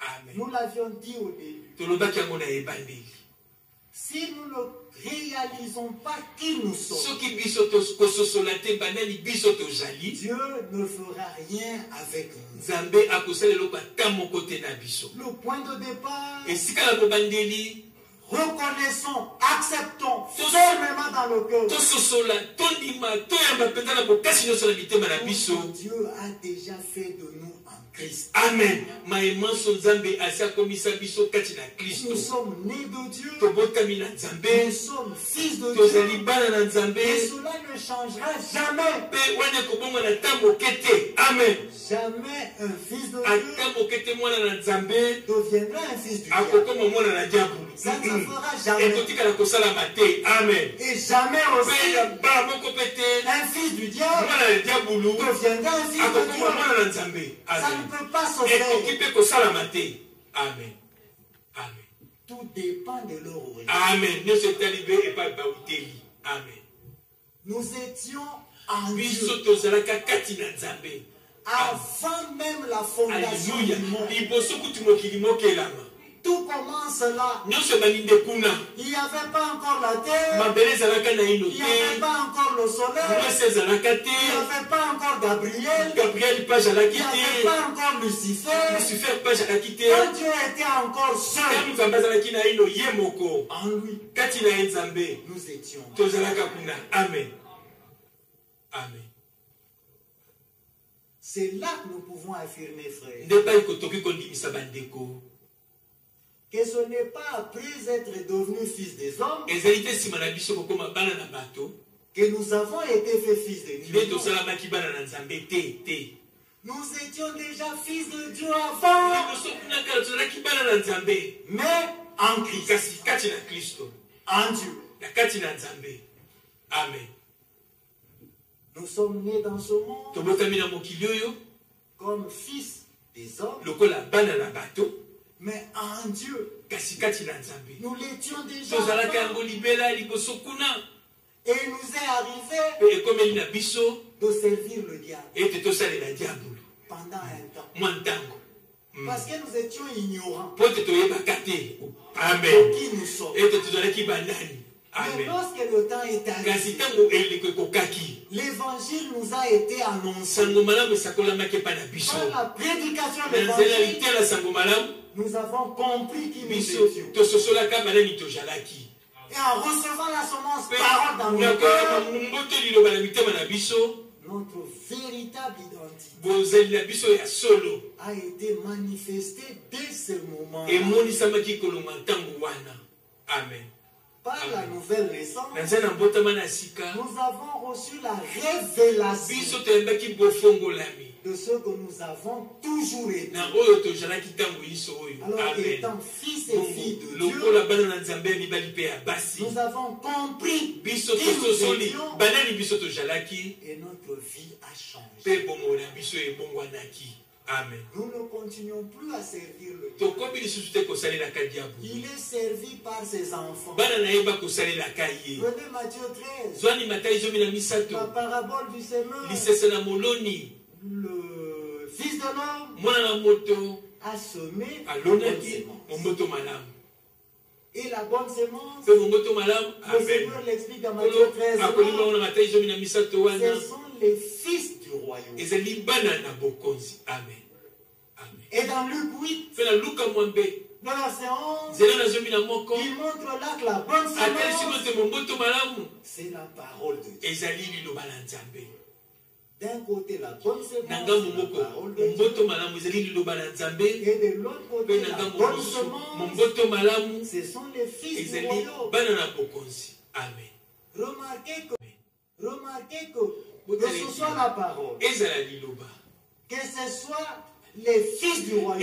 Amen. Nous l'avions dit au début. Si nous ne réalisons pas qui nous sommes, Dieu ne fera rien avec nous. Le point de départ, reconnaissons, acceptons fermement dans le cœur que Dieu a déjà fait de nous en Christ. Amen. Nous sommes nés de Dieu. Nous sommes fils de Dieu. Et cela ne changera jamais. Amen. Jamais un fils de Dieu deviendra un fils du diable. Ça ne fera jamais. Amen. Et jamais aussi un fils du diable deviendra un fils de Dieu. Ça ne peut pas se faire. Amen. Amen. Tout dépend de leur origine. Amen. Amen. Nous étions en Dieu avant même la fondation du monde. Tout commence là. Il n'y avait pas encore la terre. Il n'y avait pas encore le soleil. Il n'y avait pas encore Gabriel. Il n'y avait pas encore Lucifer. Quand Dieu était encore seul en lui, nous étions. Amen. Amen. C'est là que nous pouvons affirmer, frère, que ce n'est pas après être devenus fils des hommes que nous avons été faits fils de Dieu. Nous étions déjà fils de Dieu avant, mais en Christ, en Dieu. Amen. Nous sommes nés dans ce monde comme fils des hommes, mais en Dieu. Nous l'étions déjà avant. Et il nous est arrivé de servir le diable pendant un temps. Parce que nous étions ignorants de qui nous sommes. Mais lorsque le temps est arrivé, l'évangile nous a été annoncé. Par la prédication de l'évangile, nous avons compris qui nous étions. Et en recevant la semence parole dans nos cœurs, notre véritable identité a été manifestée dès ce moment. Amen. Par la nouvelle naissance, nous avons reçu la révélation de ce que nous avons toujours été. Alors, étant fils et filles de Dieu, nous avons compris qui nous étions et notre vie a changé. Amen. Nous ne continuons plus à servir le diable. Il est servi par ses enfants. Prenez Matthieu 13. La parabole du semeur. Le fils de l'homme a semé la bonne semence. Et la bonne semence, le Seigneur l'explique dans Matthieu 13. Ce sont les fils du royaume. Et dans Luc 8, dans la séance, il montre là que la bonne semence, c'est la parole de Dieu. D'un côté, la bonne semence, la parole de Dieu. Et de l'autre côté, la bonne semence, ce sont les fils du royaume. Remarquez que ce soit la parole, que ce soit les fils du royaume,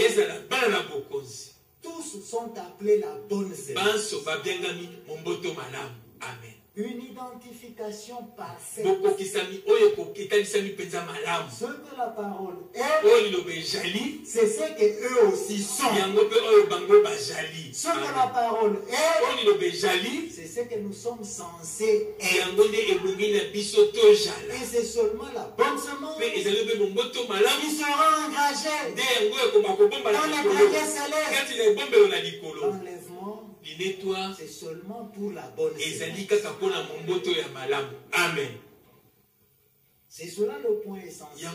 tous sont appelés la bonne semence. Une identification parfaite. Ce que la parole est, c'est ce qu'eux aussi sont. Ce que la parole est, c'est ce que nous sommes censés être. Et c'est seulement la bonne semence qui sera engagée dans les greniers célestes. L'enlèvement, c'est seulement pour la bonne semence. Amen. C'est cela le point essentiel.